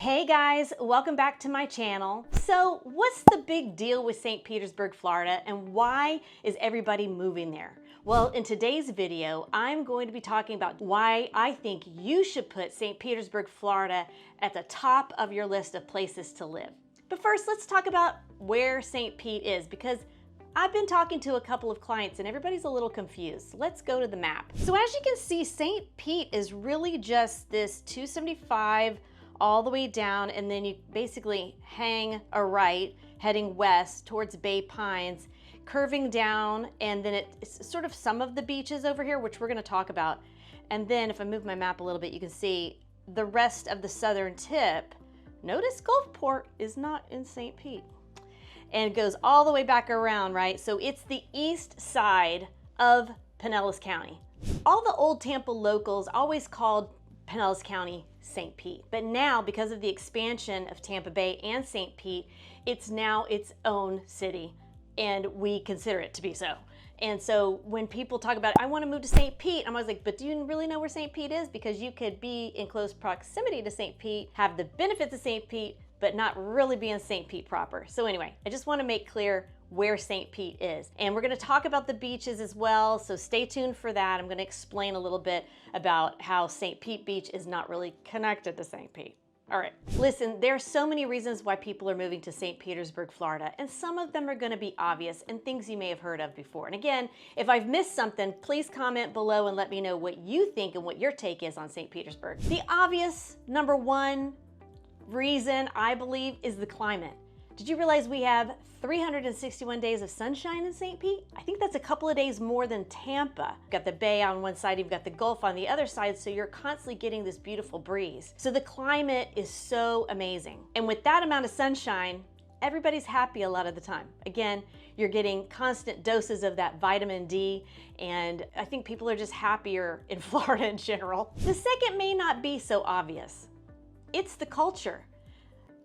Hey guys, welcome back to my channel. So what's the big deal with St. Petersburg, Florida, and why is everybody moving there? Well, in today's video, I'm going to be talking about why I think you should put St. Petersburg, Florida at the top of your list of places to live. But first, let's talk about where St. Pete is, because I've been talking to a couple of clients and everybody's a little confused. Let's go to the map. So as you can see, St. Pete is really just this 275 all the way down, and then you basically hang a right heading west towards Bay Pines, curving down, and then it's sort of some of the beaches over here, which we're going to talk about. And then if I move my map a little bit, you can see the rest of the southern tip. Notice Gulfport is not in St. Pete, and it goes all the way back around, right? So it's the east side of Pinellas County. All the old Tampa locals always called Pinellas County St. Pete. But now, because of the expansion of Tampa Bay and St. Pete, it's now its own city, and we consider it to be so. And so when people talk about, I want to move to St. Pete, I'm always like, but do you really know where St. Pete is? Because you could be in close proximity to St. Pete, have the benefits of St. Pete, but not really be in St. Pete proper. So anyway, I just want to make clear where St. Pete is. And we're going to talk about the beaches as well, so stay tuned for that. I'm going to explain a little bit about how St. Pete Beach is not really connected to St. Pete. All right, listen, there are so many reasons why people are moving to St. Petersburg, Florida, and some of them are going to be obvious and things you may have heard of before. And again, if I've missed something, please comment below and let me know what you think and what your take is on St. Petersburg. The obvious number one reason, I believe, is the climate. Did you realize we have 361 days of sunshine in St. Pete? I think that's a couple of days more than Tampa. You've got the bay on one side, you've got the Gulf on the other side, so you're constantly getting this beautiful breeze. So the climate is so amazing. And with that amount of sunshine, everybody's happy a lot of the time. Again, you're getting constant doses of that vitamin D, and I think people are just happier in Florida in general. The second may not be so obvious. It's the culture.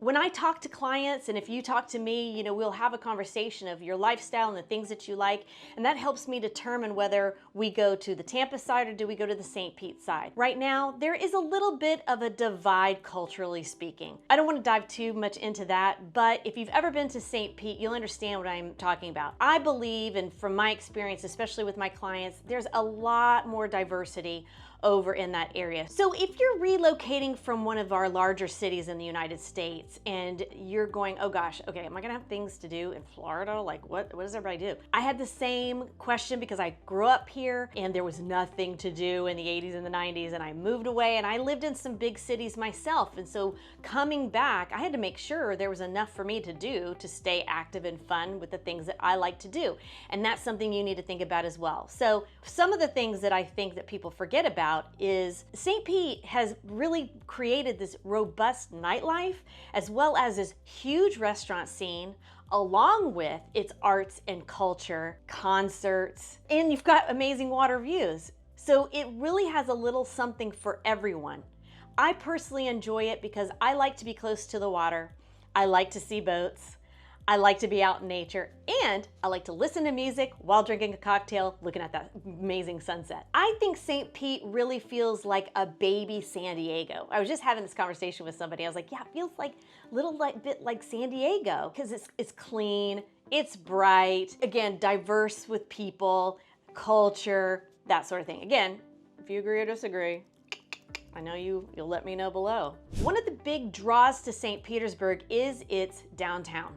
When I talk to clients, and if you talk to me, we'll have a conversation of your lifestyle and the things that you like, and that helps me determine whether we go to the Tampa side or do we go to the St. Pete side. Right now, there is a little bit of a divide culturally speaking. I don't want to dive too much into that, but if you've ever been to St. Pete, you'll understand what I'm talking about. I believe, and from my experience, especially with my clients, there's a lot more diversity over in that area. So if you're relocating from one of our larger cities in the United States and you're going, oh gosh, okay, am I gonna have things to do in Florida? Like what does everybody do? I had the same question because I grew up here and there was nothing to do in the 80s and the 90s, and I moved away and I lived in some big cities myself. And so coming back, I had to make sure there was enough for me to do to stay active and fun with the things that I like to do. And that's something you need to think about as well. So some of the things that I think that people forget about is St. Pete has really created this robust nightlife as well as this huge restaurant scene, along with its arts and culture, concerts, and you've got amazing water views. So it really has a little something for everyone. I personally enjoy it because I like to be close to the water. I like to see boats. I like to be out in nature, and I like to listen to music while drinking a cocktail, looking at that amazing sunset. I think St. Pete really feels like a baby San Diego. I was just having this conversation with somebody. I was like, yeah, it feels like a little bit like San Diego because it's clean, it's bright, again, diverse with people, culture, that sort of thing. Again, if you agree or disagree, I know you'll let me know below. One of the big draws to St. Petersburg is its downtown.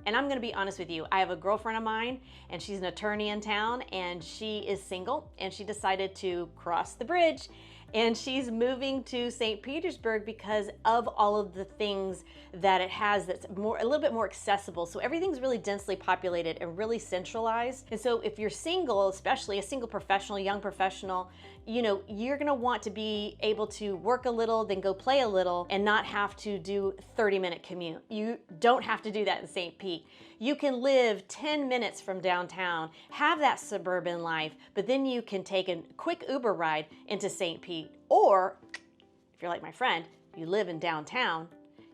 And I'm gonna be honest with you, I have a girlfriend of mine and she's an attorney in town, and she is single, and she decided to cross the bridge, and she's moving to St. Petersburg because of all of the things that it has that's a little bit more accessible. So everything's really densely populated and really centralized. And so if you're single, especially a single professional, young professional, you're gonna want to be able to work a little, then go play a little, and not have to do 30-minute commute. You don't have to do that in St. Pete. You can live 10 minutes from downtown, have that suburban life, but then you can take a quick Uber ride into St. Pete. Or if you're like my friend, you live in downtown,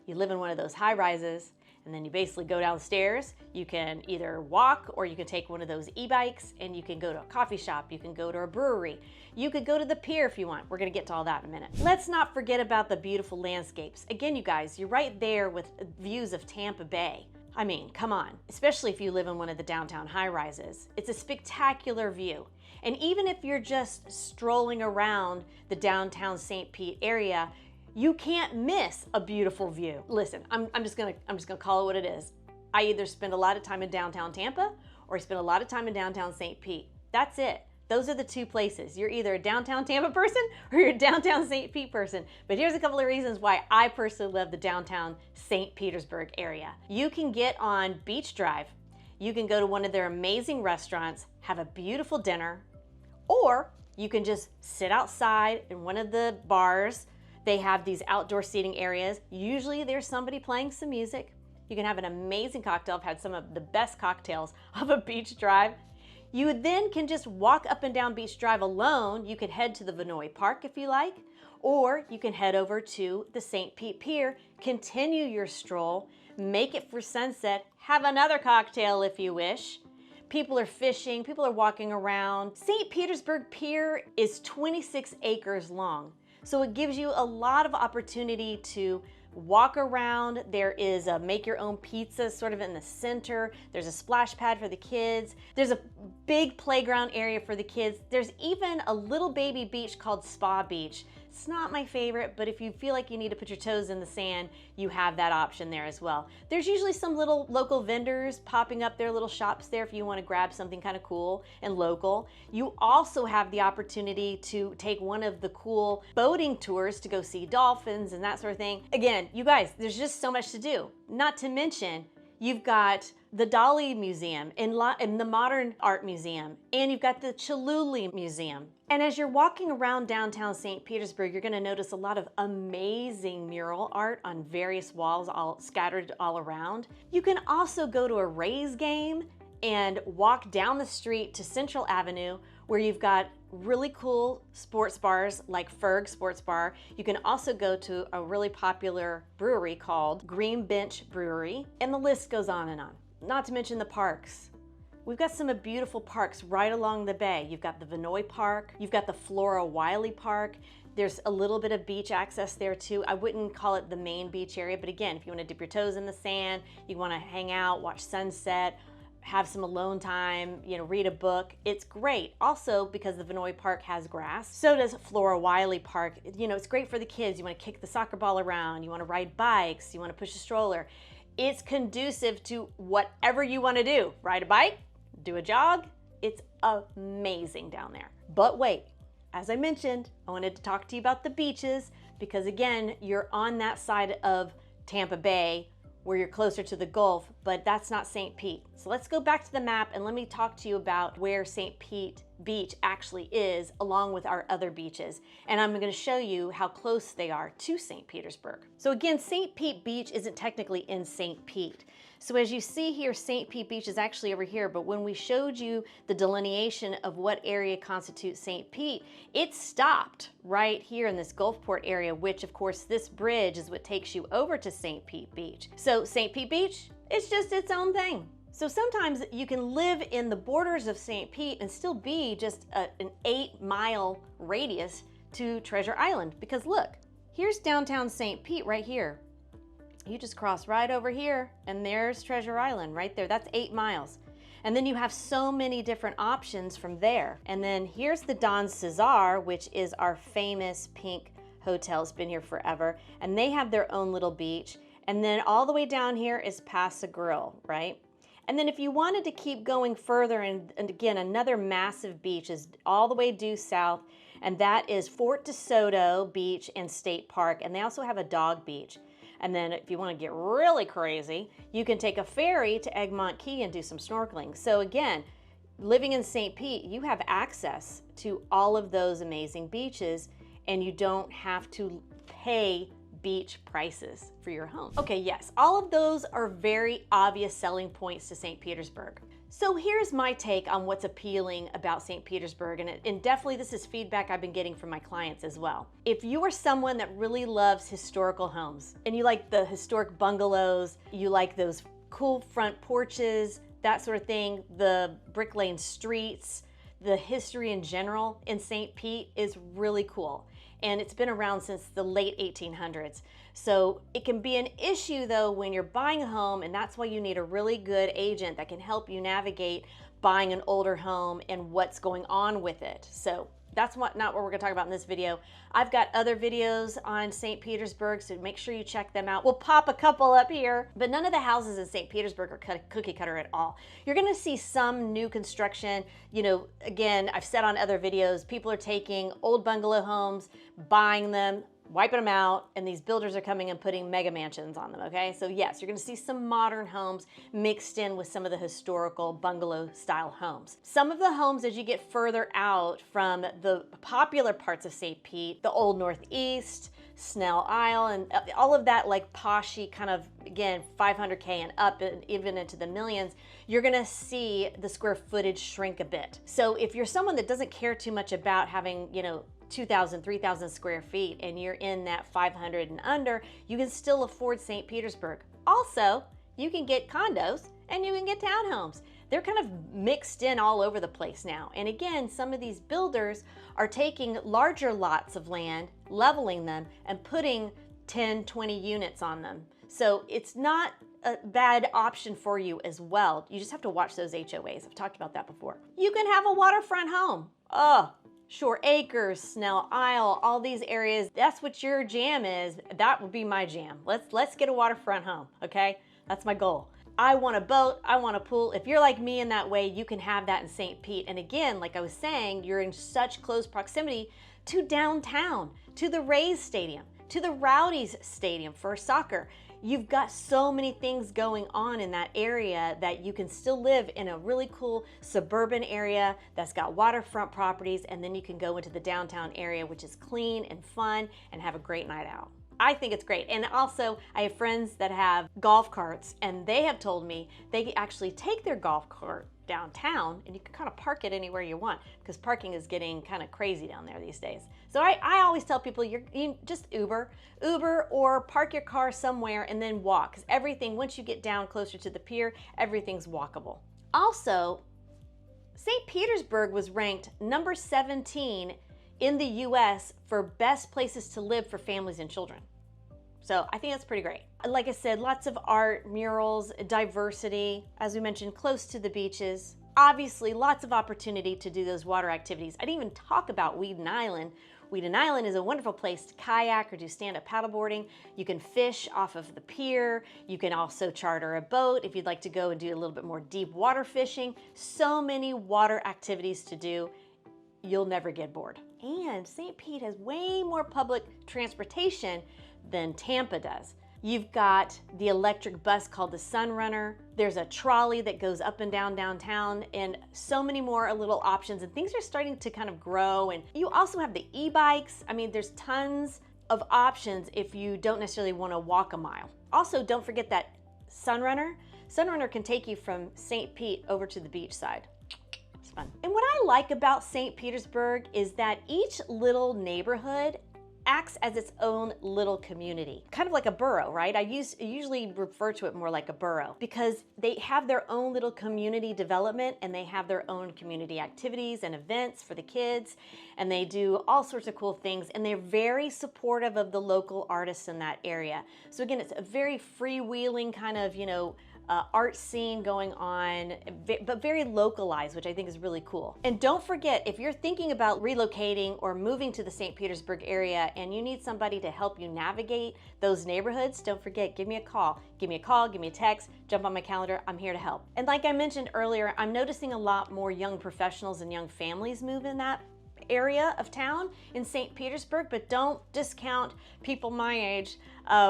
you live in one of those high rises, And then you basically go downstairs. You can either walk or you can take one of those e-bikes, and you can go to a coffee shop. You can go to a brewery. You could go to the pier if you want. We're gonna get to all that in a minute. Let's not forget about the beautiful landscapes. Again, you guys, you're right there with views of Tampa Bay. I mean, come on, especially if you live in one of the downtown high-rises. It's a spectacular view. And even if you're just strolling around the downtown St. Pete area, you can't miss a beautiful view. Listen, I'm just gonna call it what it is. I either spend a lot of time in downtown Tampa or I spend a lot of time in downtown St. Pete. That's it. Those are the two places. You're either a downtown Tampa person or you're a downtown St. Pete person. But here's a couple of reasons why I personally love the downtown St. Petersburg area. You can get on Beach Drive. You can go to one of their amazing restaurants, have a beautiful dinner, or you can just sit outside in one of the bars. They have these outdoor seating areas. Usually there's somebody playing some music. You can have an amazing cocktail. I've had some of the best cocktails of a beach drive. You then can just walk up and down Beach Drive alone. You can head to the Vinoy Park if you like, or you can head over to the St. Pete Pier, continue your stroll, make it for sunset, have another cocktail if you wish. People are fishing, people are walking around. St. Petersburg Pier is 26 acres long. So it gives you a lot of opportunity to walk around. There is a make your own pizza sort of in the center. There's a splash pad for the kids. There's a big playground area for the kids. There's even a little baby beach called Spa Beach. It's not my favorite, but if you feel like you need to put your toes in the sand, you have that option there as well. There's usually some little local vendors popping up their little shops there if you want to grab something kind of cool and local. You also have the opportunity to take one of the cool boating tours to go see dolphins and that sort of thing. Again, you guys, there's just so much to do. Not to mention, you've got the Dali Museum in the Modern Art Museum, and you've got the Chihuly Museum. And as you're walking around downtown St. Petersburg, you're gonna notice a lot of amazing mural art on various walls all scattered all around. You can also go to a Rays game and walk down the street to Central Avenue, where you've got really cool sports bars like Ferg Sports Bar. You can also go to a really popular brewery called Green Bench Brewery, and the list goes on and on. Not to mention the parks. We've got some beautiful parks right along the bay. You've got the Vinoy Park, you've got the Flora Wiley Park. There's a little bit of beach access there too. I wouldn't call it the main beach area, but again, if you want to dip your toes in the sand, you want to hang out, watch sunset, have some alone time, read a book, it's great. Also, because the Vinoy Park has grass, so does Flora Wiley Park. It's great for the kids. You want to kick the soccer ball around, you want to ride bikes, you want to push a stroller. It's conducive to whatever you want to do. Ride a bike, do a jog. It's amazing down there. But wait, as I mentioned, I wanted to talk to you about the beaches because again, you're on that side of Tampa Bay where you're closer to the Gulf, but that's not St. Pete. So let's go back to the map and let me talk to you about where St. Pete Beach actually is along with our other beaches. And I'm gonna show you how close they are to St. Petersburg. So again, St. Pete Beach isn't technically in St. Pete. So as you see here, St. Pete Beach is actually over here, but when we showed you the delineation of what area constitutes St. Pete, it stopped right here in this Gulfport area, which of course this bridge is what takes you over to St. Pete Beach. So St. Pete Beach, it's just its own thing. So sometimes you can live in the borders of St. Pete and still be just an 8-mile radius to Treasure Island, because look, here's downtown St. Pete right here. You just cross right over here and there's Treasure Island right there. That's 8 miles. And then you have so many different options from there. And then here's the Don Cesar, which is our famous pink hotel. It's been here forever. And they have their own little beach. And then all the way down here is Paso Grill, right? And then if you wanted to keep going further, and again, another massive beach is all the way due south, and that is Fort DeSoto Beach and State Park. And they also have a dog beach. And then if you want to get really crazy, you can take a ferry to Egmont Key and do some snorkeling. So again, living in St. Pete, you have access to all of those amazing beaches and you don't have to pay beach prices for your home. Okay, yes, all of those are very obvious selling points to St. Petersburg. So here's my take on what's appealing about St. Petersburg, and definitely this is feedback I've been getting from my clients as well. If you are someone that really loves historical homes, and you like the historic bungalows, you like those cool front porches, that sort of thing, the brick lane streets, the history in general in St. Pete is really cool. And it's been around since the late 1800s. So it can be an issue though when you're buying a home, and that's why you need a really good agent that can help you navigate buying an older home and what's going on with it. So that's not what we're gonna talk about in this video. I've got other videos on St. Petersburg, so make sure you check them out. We'll pop a couple up here, but none of the houses in St. Petersburg are cookie cutter at all. You're gonna see some new construction. You know, again, I've said on other videos, people are taking old bungalow homes, buying them, wiping them out, and these builders are coming and putting mega mansions on them, okay? So yes, you're gonna see some modern homes mixed in with some of the historical bungalow style homes. Some of the homes, as you get further out from the popular parts of St. Pete, the Old Northeast, Snell Isle, and all of that like poshy kind of, again, 500K and up and even into the millions, you're gonna see the square footage shrink a bit. So if you're someone that doesn't care too much about having, you know, 2,000, 3,000 square feet and you're in that 500 and under, you can still afford St. Petersburg. Also, you can get condos and you can get townhomes. They're kind of mixed in all over the place now. And again, some of these builders are taking larger lots of land, leveling them, and putting 10, 20 units on them. So it's not a bad option for you as well. You just have to watch those HOAs. I've talked about that before. You can have a waterfront home. Oh, Shore Acres, Snell Isle, all these areas, that's what your jam is. That would be my jam. Let's get a waterfront home, okay? That's my goal. I want a boat, I want a pool. If you're like me in that way, you can have that in St. Pete. And again, like I was saying, you're in such close proximity to downtown, to the Rays Stadium, to the Rowdies Stadium for soccer. You've got so many things going on in that area that you can still live in a really cool suburban area that's got waterfront properties, and then you can go into the downtown area, which is clean and fun, and have a great night out. I think it's great. And also, I have friends that have golf carts, and they have told me they actually take their golf cart downtown, and you can kind of park it anywhere you want, because parking is getting kind of crazy down there these days. So I always tell people, you just Uber or park your car somewhere and then walk, because everything, once you get down closer to the pier, everything's walkable. Also, St. Petersburg was ranked number 17 in the US for best places to live for families and children. So I think that's pretty great. Like I said, lots of art, murals, diversity, as we mentioned, close to the beaches. Obviously, lots of opportunity to do those water activities. I didn't even talk about Weeden Island. Weeden Island is a wonderful place to kayak or do stand-up paddleboarding. You can fish off of the pier. You can also charter a boat if you'd like to go and do a little bit more deep water fishing. So many water activities to do. You'll never get bored. And St. Pete has way more public transportation than Tampa does. You've got the electric bus called the Sunrunner. There's a trolley that goes up and down downtown, and so many more little options, and things are starting to kind of grow. And you also have the e-bikes. I mean, there's tons of options if you don't necessarily want to walk a mile. Also, don't forget that Sunrunner. Sunrunner can take you from St. Pete over to the beach side. It's fun. And what I like about St. Petersburg is that each little neighborhood acts as its own little community, kind of like a borough, right? I usually refer to it more like a borough, because they have their own little community development, and they have their own community activities and events for the kids, and they do all sorts of cool things, and they're very supportive of the local artists in that area. So again, it's a very freewheeling kind of, art scene going on, but very localized, which I think is really cool. And don't forget, if you're thinking about relocating or moving to the St. Petersburg area and you need somebody to help you navigate those neighborhoods, don't forget, give me a call. Give me a call, give me a text, jump on my calendar, I'm here to help. And like I mentioned earlier, I'm noticing a lot more young professionals and young families move in that area of town in St. Petersburg, but don't discount people my age.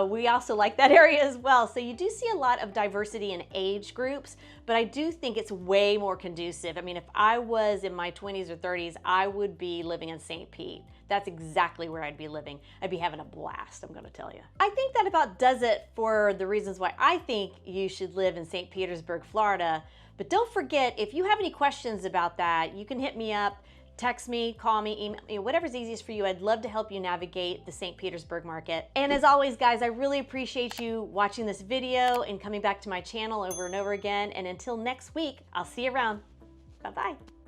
We also like that area as well. So you do see a lot of diversity in age groups, but I do think it's way more conducive. I mean, if I was in my 20s or 30s, I would be living in St. Pete. That's exactly where I'd be living. I'd be having a blast, I'm gonna tell you. I think that about does it for the reasons why I think you should live in St. Petersburg, Florida. But don't forget, if you have any questions about that, you can hit me up, text me, call me, email me, whatever's easiest for you. I'd love to help you navigate the St. Petersburg market. And as always, guys, I really appreciate you watching this video and coming back to my channel over and over again. And until next week, I'll see you around. Bye-bye.